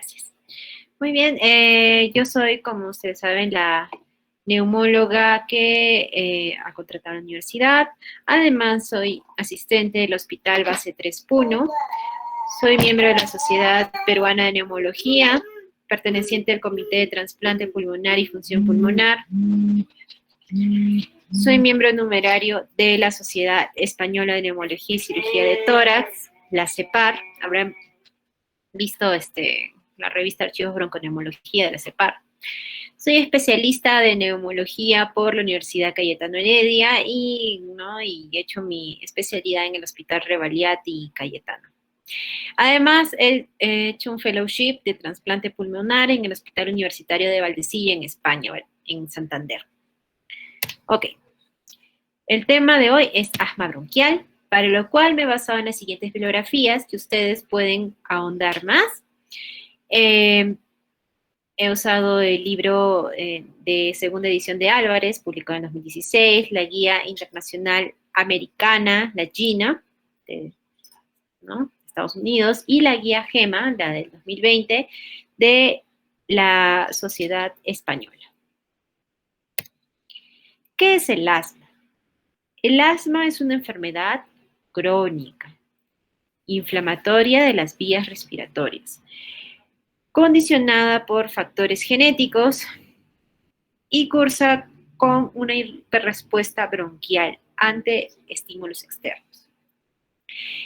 Gracias. Muy bien, yo soy, como ustedes saben, la neumóloga que ha contratado a la universidad. Además, soy asistente del Hospital Base 3 Puno. Soy miembro de la Sociedad Peruana de Neumología, perteneciente al Comité de Trasplante Pulmonar y Función Pulmonar. Soy miembro numerario de la Sociedad Española de Neumología y Cirugía de Tórax, la CEPAR. Habrán visto la revista Archivos Bronconeumología de la CEPAR. Soy especialista de neumología por la Universidad Cayetano Heredia y he hecho mi especialidad en el Hospital Revaliati y Cayetano. Además, he hecho un fellowship de trasplante pulmonar en el Hospital Universitario de Valdecilla, en España, en Santander. Ok. El tema de hoy es asma bronquial, para lo cual me he basado en las siguientes bibliografías que ustedes pueden ahondar más. He usado el libro de segunda edición de Álvarez, publicado en 2016, la Guía Internacional Americana, la GINA, de Estados Unidos, y la Guía GEMA, la del 2020, de la Sociedad Española. ¿Qué es el asma? El asma es una enfermedad crónica, inflamatoria de las vías respiratorias, condicionada por factores genéticos y cursa con una hiperrespuesta bronquial ante estímulos externos,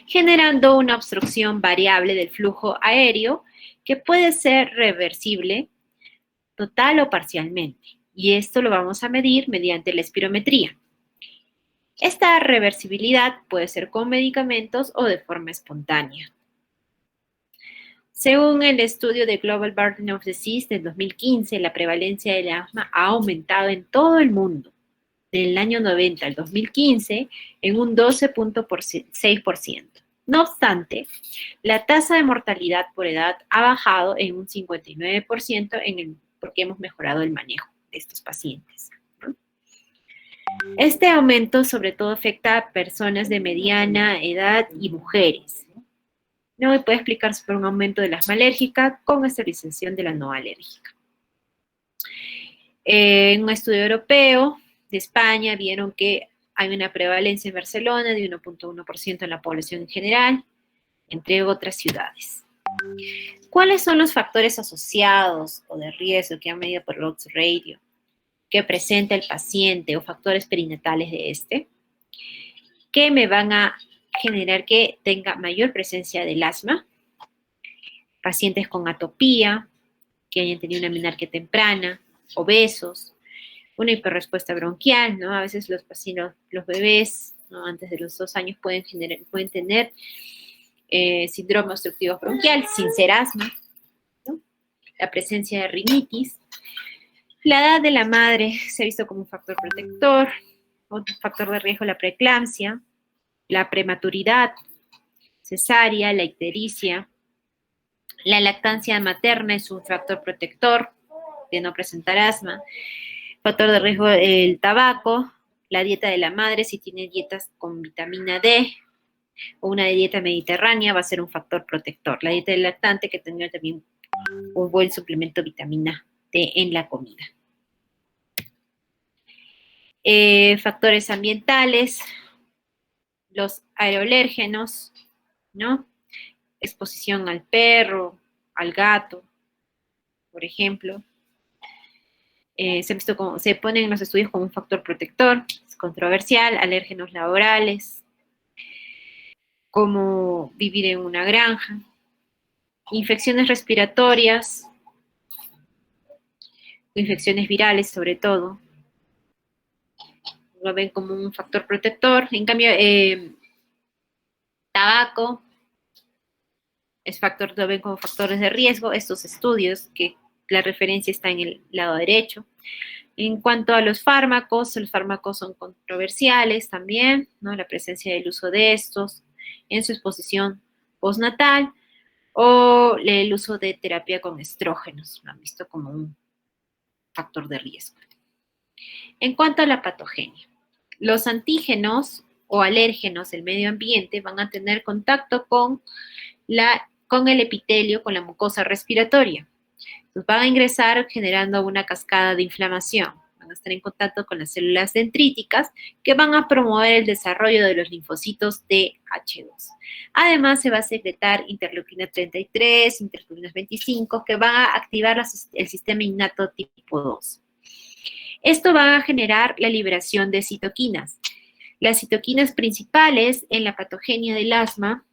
generando una obstrucción variable del flujo aéreo que puede ser reversible total o parcialmente, y esto lo vamos a medir mediante la espirometría. Esta reversibilidad puede ser con medicamentos o de forma espontánea. Según el estudio de Global Burden of Disease del 2015, la prevalencia del asma ha aumentado en todo el mundo, del año 90 al 2015, en un 12.6%. No obstante, la tasa de mortalidad por edad ha bajado en un 59% porque hemos mejorado el manejo de estos pacientes. Este aumento sobre todo afecta a personas de mediana edad y mujeres. No puede explicarse por un aumento del asma alérgica con estabilización de la no alérgica. En un estudio europeo de España vieron que hay una prevalencia en Barcelona de 1.1% en la población en general, entre otras ciudades. ¿Cuáles son los factores asociados o de riesgo que han medido por Ox Radio que presenta el paciente o factores perinatales de este, que me van a generar que tenga mayor presencia del asma? Pacientes con atopía, que hayan tenido una menarquia temprana, obesos, una hiperrespuesta bronquial, ¿no? A veces los bebés, ¿no?, antes de los 2 años pueden tener síndrome obstructivo bronquial sin ser asma, ¿no? La presencia de rinitis. La edad de la madre se ha visto como un factor protector. Otro factor de riesgo, la preeclampsia, la prematuridad, cesárea, la ictericia. La lactancia materna es un factor protector de no presentar asma. Factor de riesgo, el tabaco, la dieta de la madre, si tiene dietas con vitamina D o una dieta mediterránea, va a ser un factor protector. La dieta del lactante, que tenga también un buen suplemento de vitamina D en la comida. Factores ambientales, los aeroalérgenos, ¿no? Exposición al perro, al gato, por ejemplo. Se ponen en los estudios como un factor protector, es controversial. Alérgenos laborales, como vivir en una granja. Infecciones respiratorias, infecciones virales sobre todo, lo ven como un factor protector. En cambio, tabaco lo ven como factores de riesgo. Estos estudios, que la referencia está en el lado derecho. En cuanto a los fármacos son controversiales también, ¿no? La presencia del uso de estos en su exposición postnatal o el uso de terapia con estrógenos, lo han visto como un factor de riesgo. En cuanto a la patogenia, los antígenos o alérgenos del medio ambiente van a tener contacto con la con el epitelio, con la mucosa respiratoria. Entonces van a ingresar generando una cascada de inflamación. Van a estar en contacto con las células dendríticas que van a promover el desarrollo de los linfocitos TH2. Además, se va a secretar interleuquina 33, interleuquina 25, que van a activar el sistema innato tipo 2. Esto va a generar la liberación de citoquinas. Las citoquinas principales en la patogenia del asma,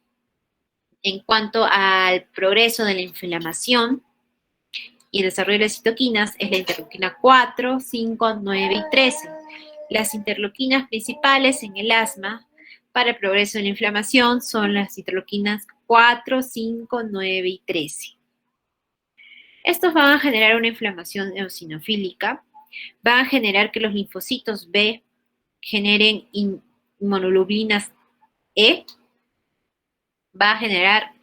en cuanto al progreso de la inflamación y el desarrollo de citoquinas, es la interleuquina 4, 5, 9 y 13. Las interleuquinas principales en el asma para el progreso de la inflamación son las interleuquinas 4, 5, 9 y 13. Estos van a generar una inflamación eosinofílica, van a generar que los linfocitos B generen inmunoglobulinas E, va a generar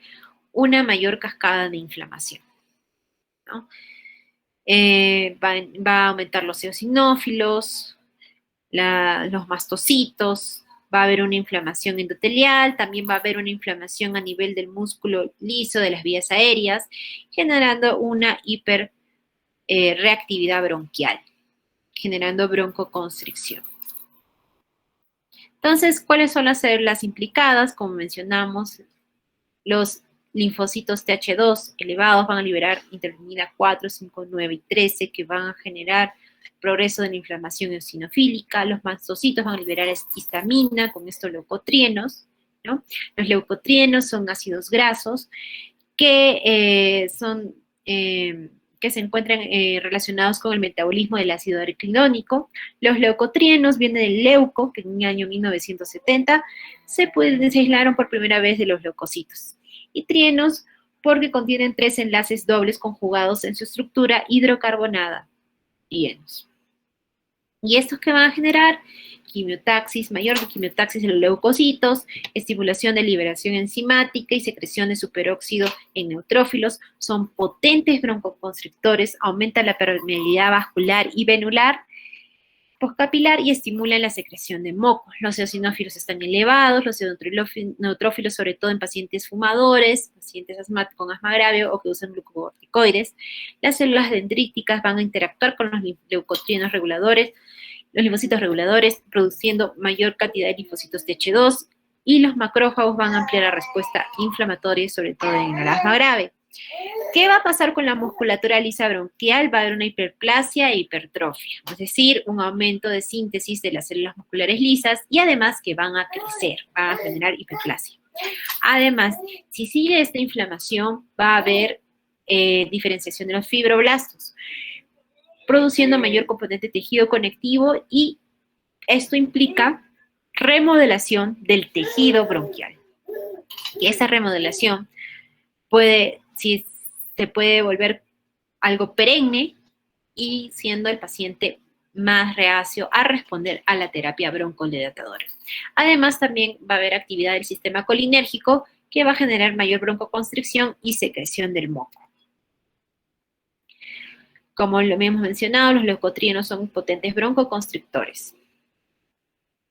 una mayor cascada de inflamación, ¿no? Va a aumentar los eosinófilos, los mastocitos, va a haber una inflamación endotelial, también va a haber una inflamación a nivel del músculo liso de las vías aéreas, generando una hiperreactividad bronquial, generando broncoconstricción. Entonces, ¿cuáles son las células implicadas? Como mencionamos, los linfocitos TH2 elevados van a liberar interleuquina 4, 5, 9 y 13, que van a generar progreso de la inflamación eosinofílica. Los mastocitos van a liberar histamina, con esto leucotrienos, ¿no? Los leucotrienos son ácidos grasos que se encuentran relacionados con el metabolismo del ácido araquidónico. Los leucotrienos vienen del leuco, que en el año 1970 se aislaron por primera vez de los leucocitos. Y trienos porque contienen 3 enlaces dobles conjugados en su estructura hidrocarbonada, trienos. ¿Y estos que van a generar? Quimiotaxis, mayor quimiotaxis de los leucocitos, estimulación de liberación enzimática y secreción de superóxido en neutrófilos, son potentes broncoconstrictores, aumentan la permeabilidad vascular y venular postcapilar y estimulan la secreción de moco. Los eosinófilos están elevados, los neutrófilos, sobre todo en pacientes fumadores, pacientes con asma grave o que usan glucocorticoides. Las células dendríticas van a interactuar con los leucotrienos reguladores, los linfocitos reguladores, produciendo mayor cantidad de linfocitos TH2, y los macrófagos van a ampliar la respuesta inflamatoria, sobre todo en el asma grave. ¿Qué va a pasar con la musculatura lisa bronquial? Va a haber una hiperplasia e hipertrofia, es decir, un aumento de síntesis de las células musculares lisas y además que van a crecer, van a generar hiperplasia. Además, si sigue esta inflamación, va a haber diferenciación de los fibroblastos, produciendo mayor componente tejido conectivo, y esto implica remodelación del tejido bronquial. Y esa remodelación se puede volver algo perenne y siendo el paciente más reacio a responder a la terapia broncodilatadora. Además, también va a haber actividad del sistema colinérgico que va a generar mayor broncoconstricción y secreción del moco. Como lo hemos mencionado, los leucotrienos son potentes broncoconstrictores.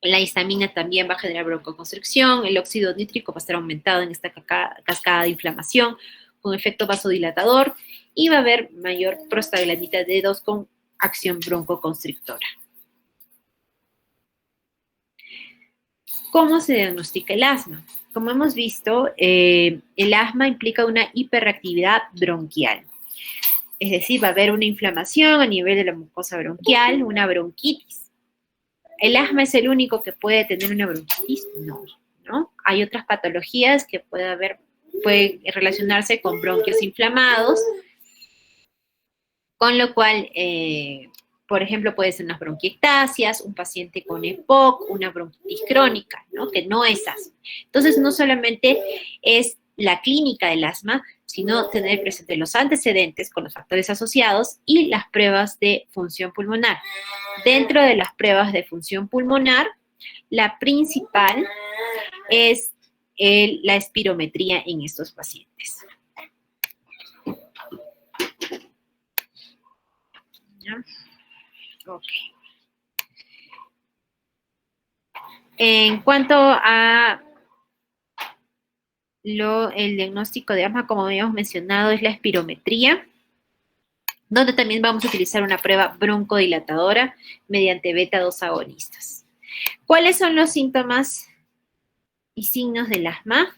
La histamina también va a generar broncoconstricción, el óxido nítrico va a estar aumentado en esta cascada de inflamación con efecto vasodilatador, y va a haber mayor prostaglandina D2 con acción broncoconstrictora. ¿Cómo se diagnostica el asma? Como hemos visto, el asma implica una hiperreactividad bronquial. Es decir, va a haber una inflamación a nivel de la mucosa bronquial, una bronquitis. ¿El asma es el único que puede tener una bronquitis? No, ¿no? Hay otras patologías que pueden relacionarse con bronquios inflamados, con lo cual, por ejemplo, puede ser unas bronquiectasias, un paciente con EPOC, una bronquitis crónica, ¿no? Que no es asma. Entonces, no solamente es la clínica del asma, sino tener presente los antecedentes con los factores asociados y las pruebas de función pulmonar. Dentro de las pruebas de función pulmonar, la principal es la espirometría en estos pacientes. ¿Ya? Ok. En cuanto a el diagnóstico de asma, como habíamos mencionado, es la espirometría, donde también vamos a utilizar una prueba broncodilatadora mediante beta-2 agonistas. ¿Cuáles son los síntomas y signos del asma?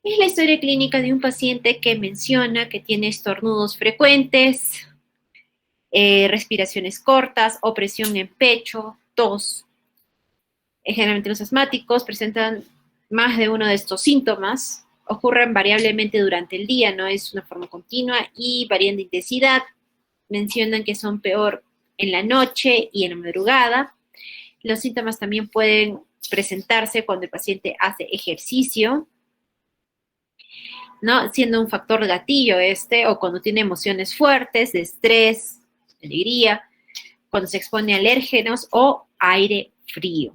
Es la historia clínica de un paciente que menciona que tiene estornudos frecuentes, respiraciones cortas, opresión en pecho, tos. Generalmente los asmáticos presentan más de uno de estos síntomas, ocurren variablemente durante el día, no es una forma continua y varían de intensidad. Mencionan que son peor en la noche y en la madrugada. Los síntomas también pueden presentarse cuando el paciente hace ejercicio, ¿no? Siendo un factor gatillo o cuando tiene emociones fuertes de estrés, alegría, cuando se expone a alérgenos o aire frío.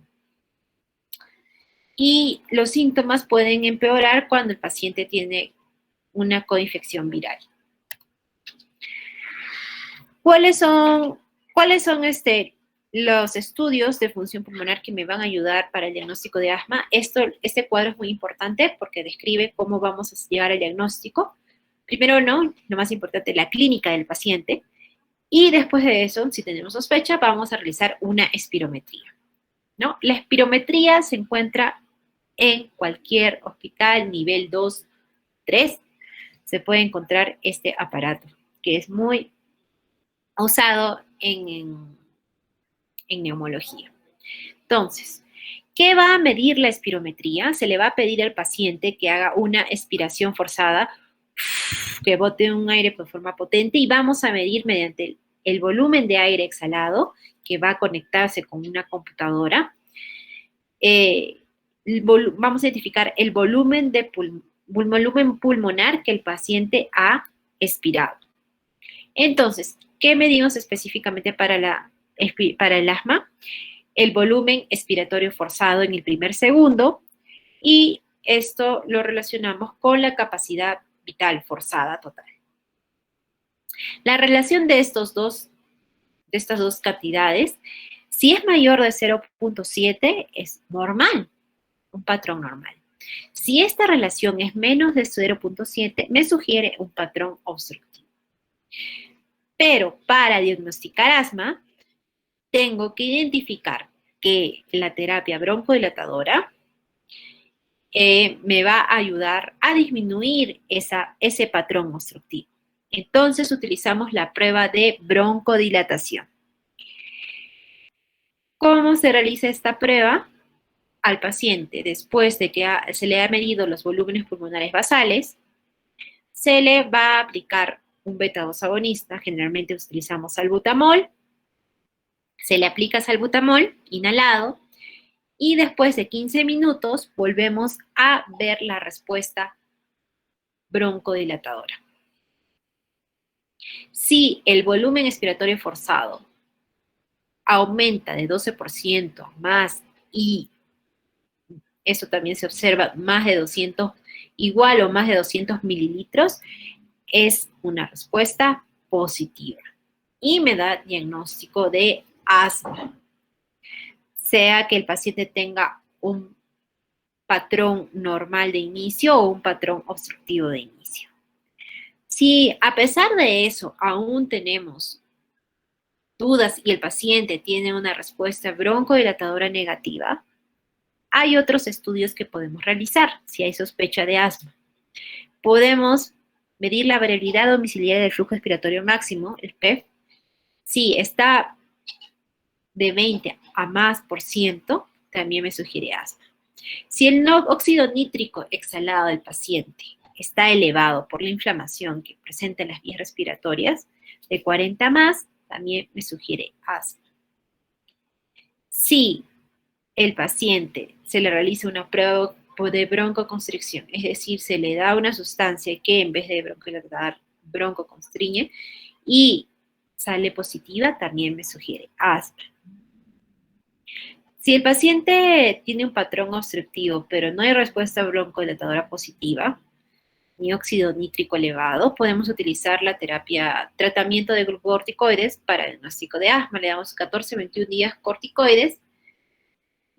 Y los síntomas pueden empeorar cuando el paciente tiene una coinfección viral. ¿Cuáles son los estudios de función pulmonar que me van a ayudar para el diagnóstico de asma? Este cuadro es muy importante porque describe cómo vamos a llegar al diagnóstico. Primero, lo más importante, la clínica del paciente. Y después de eso, si tenemos sospecha, vamos a realizar una espirometría, ¿no? La espirometría se encuentra en cualquier hospital, nivel 2, 3, se puede encontrar este aparato, que es muy usado en neumología. Entonces, ¿qué va a medir la espirometría? Se le va a pedir al paciente que haga una expiración forzada, que bote un aire de forma potente y vamos a medir mediante el volumen de aire exhalado, que va a conectarse con una computadora. Vamos a identificar el volumen pulmonar que el paciente ha expirado. Entonces, ¿qué medimos específicamente para el asma? El volumen expiratorio forzado en el primer segundo y esto lo relacionamos con la capacidad vital forzada total. La relación de estas dos cantidades, si es mayor de 0.7, es normal, un patrón normal. Si esta relación es menos de 0.7, me sugiere un patrón obstructivo. Pero para diagnosticar asma, tengo que identificar que la terapia broncodilatadora me va a ayudar a disminuir ese patrón obstructivo. Entonces utilizamos la prueba de broncodilatación. ¿Cómo se realiza esta prueba? Al paciente, después de que se le ha medido los volúmenes pulmonares basales, se le va a aplicar un beta-2 agonista, generalmente utilizamos salbutamol, se le aplica salbutamol inhalado y después de 15 minutos volvemos a ver la respuesta broncodilatadora. Si el volumen expiratorio forzado aumenta de 12% más y eso también se observa más de 200, igual o más de 200 mililitros, es una respuesta positiva y me da diagnóstico de asma, sea que el paciente tenga un patrón normal de inicio o un patrón obstructivo de inicio. Si a pesar de eso aún tenemos dudas y el paciente tiene una respuesta broncodilatadora negativa, hay otros estudios que podemos realizar si hay sospecha de asma. Podemos medir la variabilidad domiciliaria del flujo expiratorio máximo, el PEF. Si está de 20 a más por ciento, también me sugiere asma. Si el óxido nítrico exhalado del paciente está elevado por la inflamación que presenta en las vías respiratorias, de 40 más, también me sugiere asma. Si el paciente se le realiza una prueba de broncoconstricción, es decir, se le da una sustancia que en vez de broncodilatar, broncoconstriñe y sale positiva, también me sugiere asma. Si el paciente tiene un patrón obstructivo, pero no hay respuesta broncodilatadora positiva, ni óxido nítrico elevado, podemos utilizar la tratamiento de glucocorticoides para el diagnóstico de asma. Le damos 14-21 días corticoides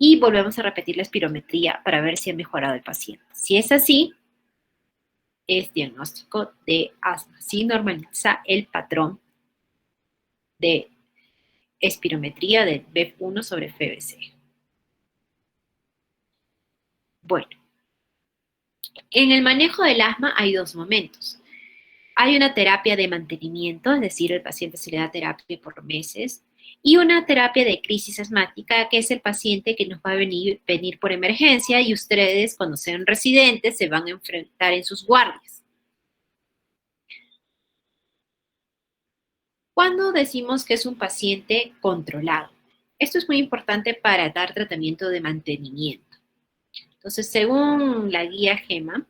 y volvemos a repetir la espirometría para ver si ha mejorado el paciente. Si es así, es diagnóstico de asma. Si normaliza el patrón de espirometría de BEF1 sobre FBC. Bueno, en el manejo del asma hay dos momentos. Hay una terapia de mantenimiento, es decir, el paciente se le da terapia por meses, y una terapia de crisis asmática, que es el paciente que nos va a venir por emergencia y ustedes, cuando sean residentes, se van a enfrentar en sus guardias. ¿Cuándo decimos que es un paciente controlado? Esto es muy importante para dar tratamiento de mantenimiento. Entonces, según la guía GEMA,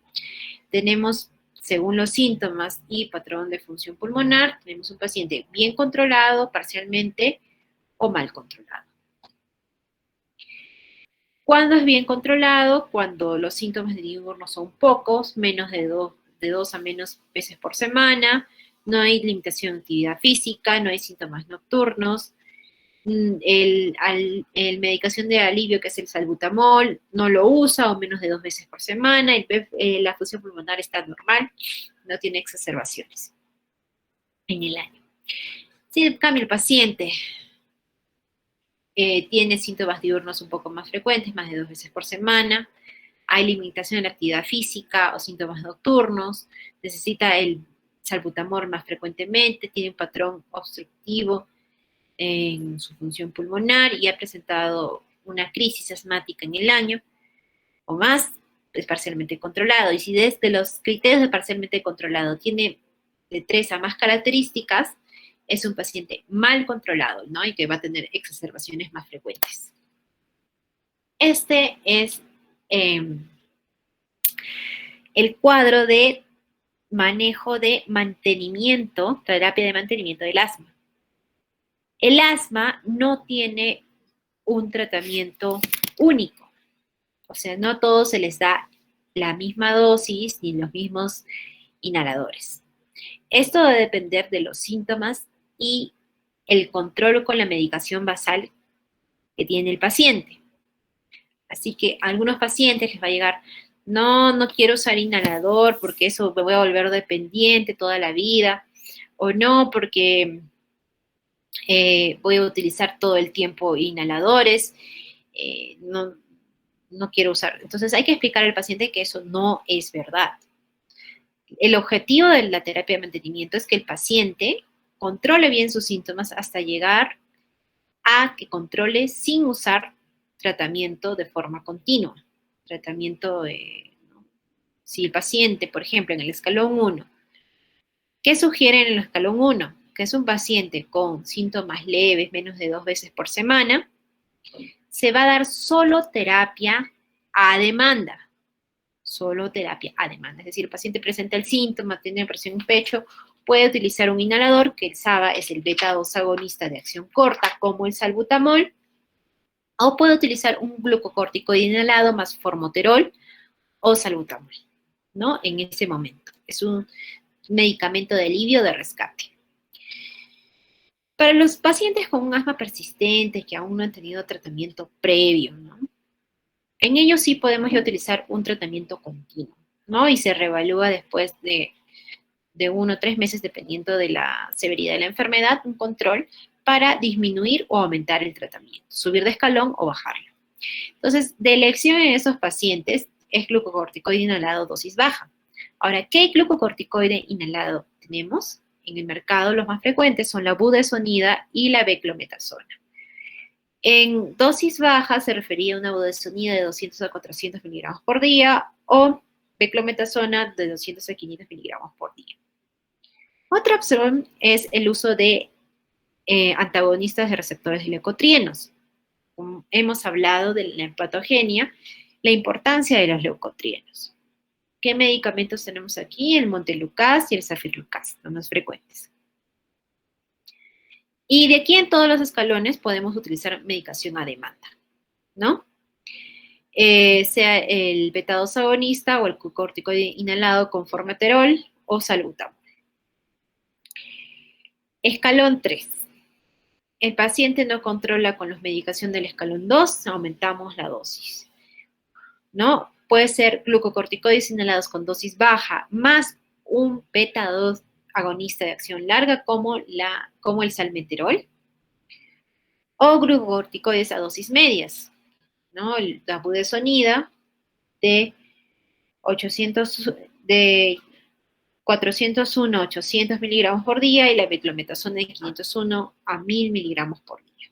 tenemos, según los síntomas y patrón de función pulmonar, tenemos un paciente bien controlado, parcialmente o mal controlado. ¿Cuándo es bien controlado? Cuando los síntomas de diurno son pocos, menos de dos a menos veces por semana, no hay limitación de actividad física, no hay síntomas nocturnos, el medicación de alivio, que es el salbutamol, no lo usa o menos de 2 veces por semana, la función pulmonar está normal, no tiene exacerbaciones en el año. Si en cambio el paciente tiene síntomas diurnos un poco más frecuentes, más de 2 veces por semana, hay limitación en la actividad física o síntomas nocturnos, necesita el salbutamol más frecuentemente, tiene un patrón obstructivo en su función pulmonar y ha presentado una crisis asmática en el año o más, es parcialmente controlado. Y si desde los criterios de parcialmente controlado tiene de 3 a más características, es un paciente mal controlado, ¿no? Y que va a tener exacerbaciones más frecuentes. Este es el cuadro de manejo de mantenimiento, terapia de mantenimiento del asma. El asma no tiene un tratamiento único, o sea, no a todos se les da la misma dosis ni los mismos inhaladores. Esto va a depender de los síntomas y el control con la medicación basal que tiene el paciente. Así que a algunos pacientes les va a llegar, no quiero usar inhalador porque eso me voy a volver dependiente toda la vida, o no porque voy a utilizar todo el tiempo inhaladores, no quiero usar. Entonces hay que explicar al paciente que eso no es verdad. El objetivo de la terapia de mantenimiento es que el paciente controle bien sus síntomas hasta llegar a que controle sin usar tratamiento de forma continua. Tratamiento, ¿no? Si el paciente, por ejemplo, en el escalón 1, ¿qué sugieren en el escalón 1? Que es un paciente con síntomas leves, menos de 2 veces por semana, se va a dar solo terapia a demanda. Solo terapia a demanda. Es decir, el paciente presenta el síntoma, tiene presión en pecho, puede utilizar un inhalador, que el SABA es el beta-2 agonista de acción corta, como el salbutamol, o puede utilizar un glucocorticoide inhalado más formoterol o salbutamol, ¿no? En ese momento. Es un medicamento de alivio de rescate. Para los pacientes con un asma persistente que aún no han tenido tratamiento previo, ¿no? En ellos sí podemos ya utilizar un tratamiento continuo, ¿no? Y se reevalúa después de 1 o 3 meses, dependiendo de la severidad de la enfermedad, un control para disminuir o aumentar el tratamiento, subir de escalón o bajarlo. Entonces, de elección en esos pacientes es glucocorticoide inhalado dosis baja. Ahora, ¿qué glucocorticoide inhalado tenemos? En el mercado los más frecuentes son la budesonida y la beclometasona. En dosis baja se refería a una budesonida de 200 a 400 miligramos por día o beclometasona de 200 a 500 miligramos por día. Otra opción es el uso de antagonistas de receptores de leucotrienos. Como hemos hablado de la hepatogenia, la importancia de los leucotrienos. ¿Qué medicamentos tenemos aquí? El montelukast y el zafirlukast, los más frecuentes. Y de aquí en todos los escalones podemos utilizar medicación a demanda, ¿no? Sea el beta-2 agonista o el glucocorticoide inhalado con formoterol o salbutamol. Escalón 3. el paciente no controla con la medicación del escalón 2, aumentamos la dosis, ¿no? Puede ser glucocorticoides inhalados con dosis baja, más un beta-2 agonista de acción larga como el salmeterol, o glucocorticoides a dosis medias, ¿no? La budesonida de 401 a 800 miligramos por día y la beclometasona de 501 a 1000 miligramos por día.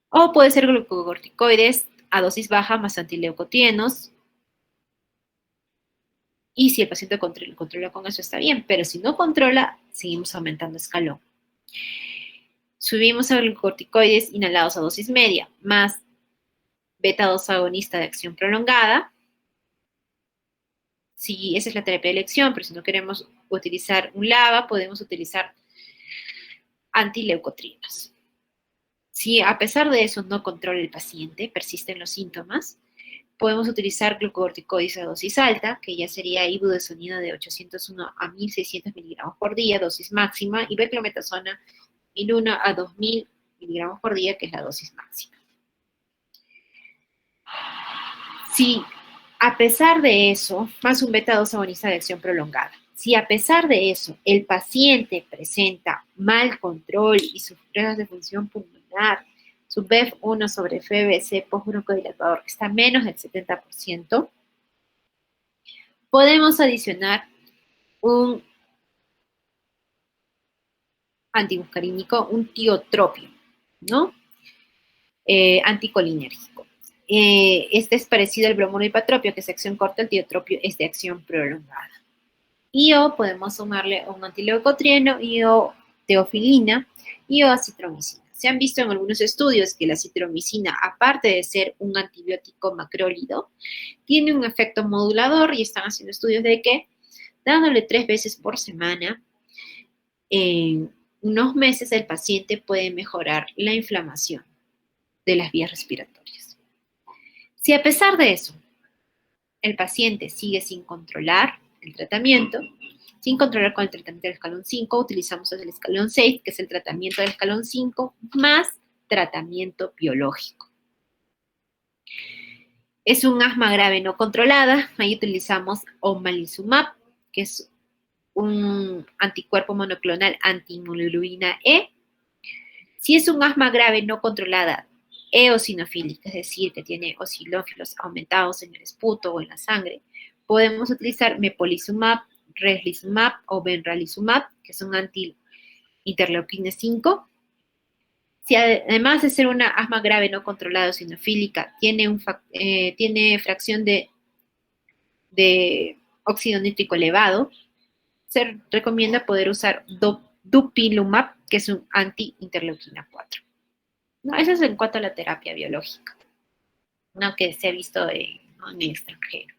O puede ser glucocorticoides a dosis baja más antileucotrienos. Y si el paciente controla con eso está bien, pero si no controla, seguimos aumentando escalón. Subimos a glucocorticoides inhalados a dosis media más beta-2 agonista de acción prolongada. Si esa es la terapia de elección, pero si no queremos utilizar un LABA, podemos utilizar antileucotrienos. Si a pesar de eso no controla el paciente, persisten los síntomas, podemos utilizar glucocorticoides a dosis alta, que ya sería ibudesonida de 801 a 1600 miligramos por día, dosis máxima, y beclometasona 1001 a 2000 miligramos por día, que es la dosis máxima. Si a pesar de eso, más un beta-2 agonista de acción prolongada, si a pesar de eso el paciente presenta mal control y sus pruebas de función pulmonar, su BEF1 sobre FBC postbroncodilatador está menos del 70%, podemos adicionar un antimuscarínico, un tiotropio, ¿no? Anticolinérgico. Este es parecido al bromonoipatropio, que es de acción corta, el tiotropio es de acción prolongada. Y o podemos sumarle un antileucotrieno, y o teofilina, y o acitromicina. Se han visto en algunos estudios que la acitromicina, aparte de ser un antibiótico macrólido, tiene un efecto modulador y están haciendo estudios de que dándole 3 veces por semana, en unos meses el paciente puede mejorar la inflamación de las vías respiratorias. Si a pesar de eso el paciente sigue sin controlar el tratamiento, sin controlar con el tratamiento del escalón 5, utilizamos el escalón 6, que es el tratamiento del escalón 5, más tratamiento biológico. Es un asma grave no controlada, ahí utilizamos omalizumab, que es un anticuerpo monoclonal anti-inmunoglobulina E. Si es un asma grave no controlada, eosinofílica, es decir, que tiene eosinófilos aumentados en el esputo o en la sangre, podemos utilizar mepolizumab, reslizumab o benralizumab, que son anti-interleuquina 5. Si además de ser una asma grave no controlada eosinofílica, tiene fracción de óxido nítrico elevado, se recomienda poder usar dupilumab, que es un anti-interleuquina 4. No, eso es en cuanto a la terapia biológica, ¿no? Que se ha visto en el extranjero.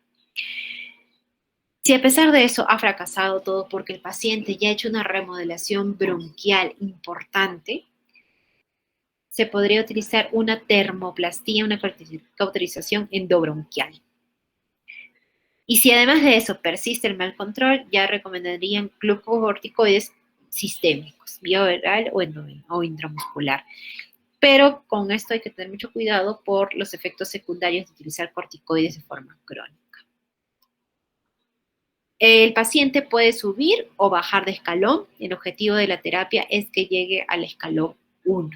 Si a pesar de eso ha fracasado todo porque el paciente ya ha hecho una remodelación bronquial importante, se podría utilizar una termoplastía, una cauterización endobronquial. Y si además de eso persiste el mal control, ya recomendarían glucocorticoides sistémicos, vía oral o intramuscular. Pero con esto hay que tener mucho cuidado por los efectos secundarios de utilizar corticoides de forma crónica. El paciente puede subir o bajar de escalón. El objetivo de la terapia es que llegue al escalón 1.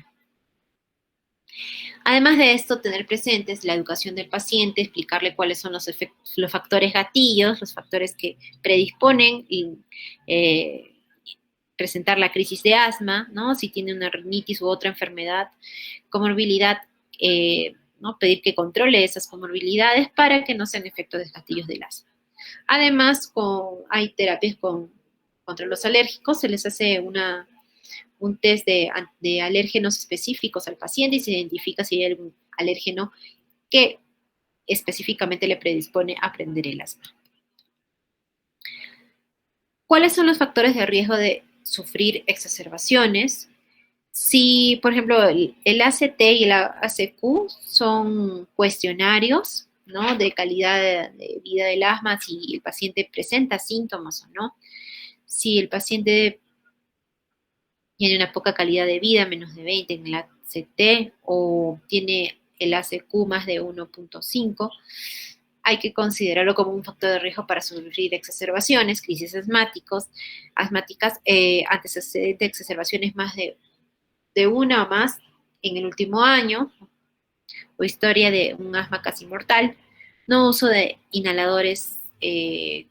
Además de esto, tener presentes la educación del paciente, explicarle cuáles son los factores gatillos, los factores que predisponen y presentar la crisis de asma, ¿no? Si tiene una rinitis u otra enfermedad, comorbilidad, ¿no? Pedir que controle esas comorbilidades para que no sean efectos de gatillos del asma. Además, hay terapias contra los alérgicos, se les hace un test de alérgenos específicos al paciente y se identifica si hay algún alérgeno que específicamente le predispone a prender el asma. ¿Cuáles son los factores de riesgo de sufrir exacerbaciones? Si, por ejemplo, el ACT y el ACQ son cuestionarios, ¿no? De calidad de vida del asma, si el paciente presenta síntomas o no. Si el paciente tiene una poca calidad de vida, menos de 20 en el ACT, o tiene el ACQ más de 1.5, hay que considerarlo como un factor de riesgo para sufrir exacerbaciones, crisis asmáticas, antecedentes de exacerbaciones más de una o más en el último año, o historia de un asma casi mortal, no uso de inhaladores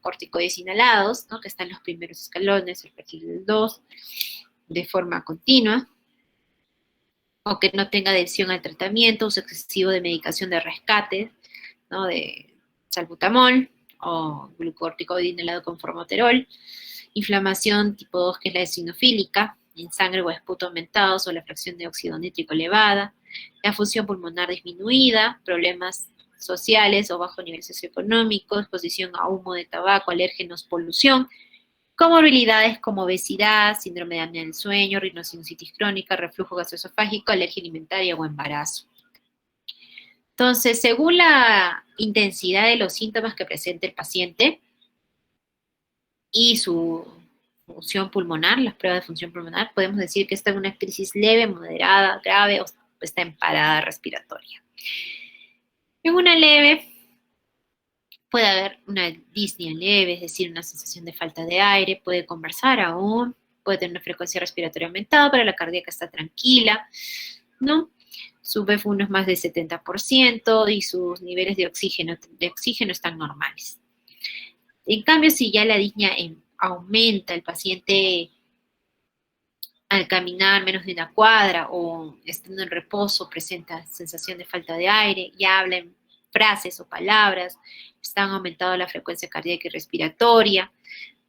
corticoides inhalados, ¿no? Que están en los primeros escalones, el perfil del 2, de forma continua, o que no tenga adhesión al tratamiento, uso excesivo de medicación de rescate, ¿no? De salbutamol o glucorticoide inhalado con formoterol, inflamación tipo 2, que es la eosinofílica, en sangre o esputo aumentados o la fracción de óxido nítrico elevada, la función pulmonar disminuida, problemas sociales o bajo nivel socioeconómico, exposición a humo de tabaco, alérgenos, polución, comorbilidades como obesidad, síndrome de apnea del sueño, rinosinusitis crónica, reflujo gastroesofágico, alergia alimentaria o embarazo. Entonces, según la intensidad de los síntomas que presente el paciente y su función pulmonar, las pruebas de función pulmonar, podemos decir que está en una crisis leve, moderada, grave o está en parada respiratoria. En una leve puede haber una disnea leve, es decir, una sensación de falta de aire, puede conversar aún, puede tener una frecuencia respiratoria aumentada, pero la cardíaca está tranquila, ¿no? Su BF1 es más del 70% y sus niveles de oxígeno están normales. En cambio, si ya la disnea aumenta, el paciente al caminar menos de una cuadra o estando en reposo presenta sensación de falta de aire, ya habla en frases o palabras, están aumentando la frecuencia cardíaca y respiratoria,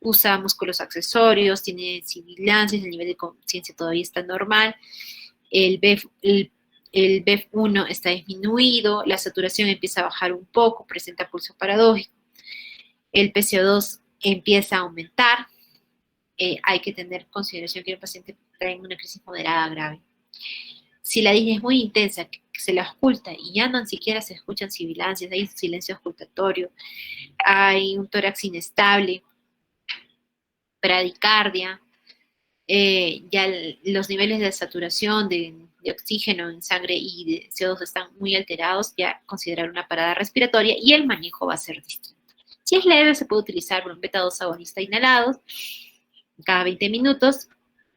usa músculos accesorios, tiene sibilancias, el nivel de conciencia todavía está normal, el BEF1 está disminuido, la saturación empieza a bajar un poco, presenta pulso paradójico, el PCO2 empieza a aumentar, hay que tener consideración que el paciente trae una crisis moderada grave. Si la disnea es muy intensa, que se la oculta y ya no siquiera se escuchan sibilancias, hay silencio ocultatorio, hay un tórax inestable, bradicardia, ya los niveles de saturación de oxígeno en sangre y de CO2 están muy alterados, ya considerar una parada respiratoria y el manejo va a ser distinto. Si es leve, se puede utilizar brombeta 2 agonista inhalados cada 20 minutos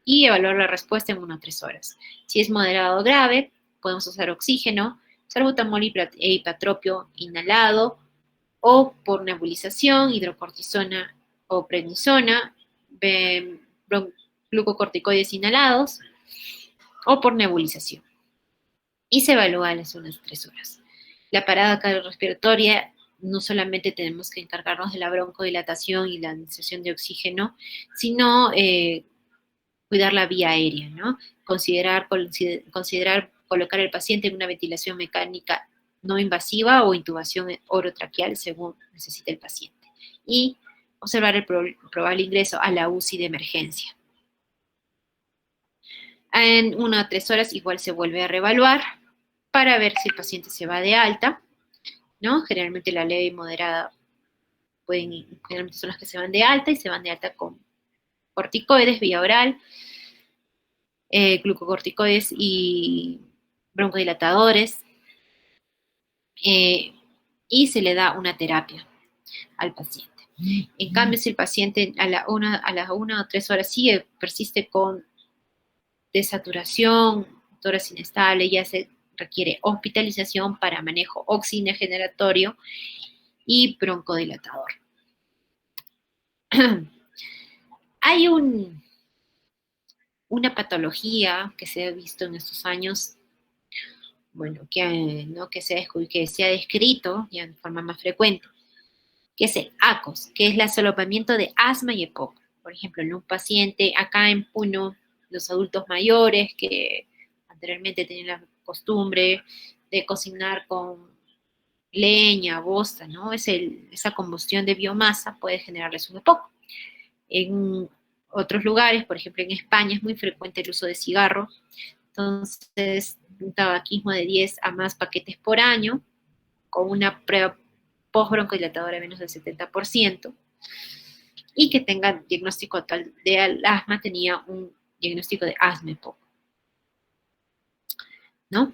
y evaluar la respuesta en 1 a 3 horas. Si es moderado o grave, podemos usar oxígeno, salbutamol e hipatropio inhalado o por nebulización, hidrocortisona o prednisona, glucocorticoides inhalados o por nebulización. Y se evalúa a las unas 3 horas. La parada cardiorrespiratoria, no solamente tenemos que encargarnos de la broncodilatación y la administración de oxígeno, sino cuidar la vía aérea, ¿no? Considerar colocar al paciente en una ventilación mecánica no invasiva o intubación orotraqueal según necesite el paciente. Y observar el probable ingreso a la UCI de emergencia. En 1 a 3 horas igual se vuelve a reevaluar para ver si el paciente se va de alta, ¿no? Generalmente la leve y moderada generalmente son las que se van de alta y se van de alta con corticoides vía oral, glucocorticoides y broncodilatadores, y se le da una terapia al paciente. En cambio, si el paciente a las 1 o 3 horas persiste con desaturación, tórax inestable, ya se requiere hospitalización para manejo oxígeno-generatorio y broncodilatador. Hay una patología que se ha visto en estos años, bueno, que se ha descrito ya de forma más frecuente, que es el ACOS, que es el solapamiento de asma y EPOC. Por ejemplo, en un paciente acá en Puno, los adultos mayores que anteriormente tenían la costumbre de cocinar con leña, bosta, ¿no? Esa combustión de biomasa puede generarles un EPOC. En otros lugares, por ejemplo en España, es muy frecuente el uso de cigarro, entonces un tabaquismo de 10 a más paquetes por año, con una prueba postbroncodilatadora de menos del 70%, y que tenga diagnóstico total de asma, tenía un diagnóstico de asma EPOC, ¿no?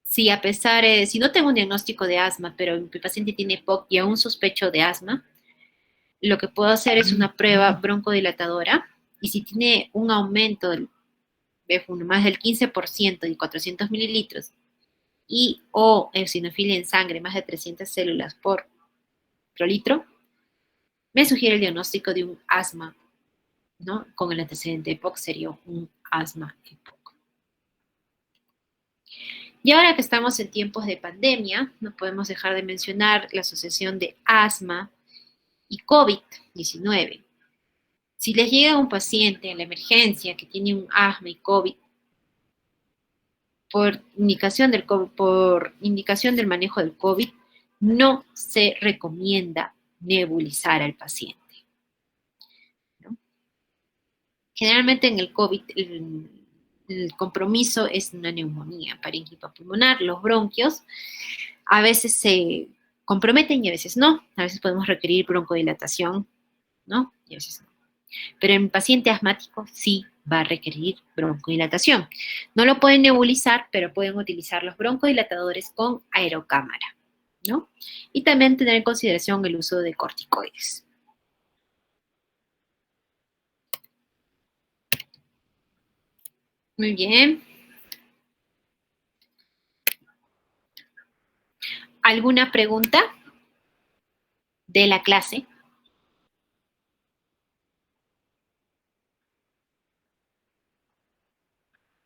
Si no tengo un diagnóstico de asma, pero mi paciente tiene EPOC y aún sospecho de asma, lo que puedo hacer es una prueba broncodilatadora, y si tiene un aumento de más del 15% de 400 mililitros y o eosinofilia en sangre más de 300 células por litro, me sugiere el diagnóstico de un asma, ¿no? Con el antecedente EPOC sería un asma EPOC. Y ahora que estamos en tiempos de pandemia, no podemos dejar de mencionar la asociación de asma y COVID-19. Si les llega un paciente en la emergencia que tiene un asma y COVID, por indicación del manejo del COVID, no se recomienda nebulizar al paciente, ¿no? Generalmente en el COVID el compromiso es una neumonía parínquipa pulmonar. Los bronquios a veces se comprometen y a veces no. A veces podemos requerir broncodilatación, ¿no? Y a veces no. Pero en paciente asmático sí va a requerir broncodilatación. No lo pueden nebulizar, pero pueden utilizar los broncodilatadores con aerocámara, ¿no? Y también tener en consideración el uso de corticoides. Muy bien. ¿Alguna pregunta de la clase?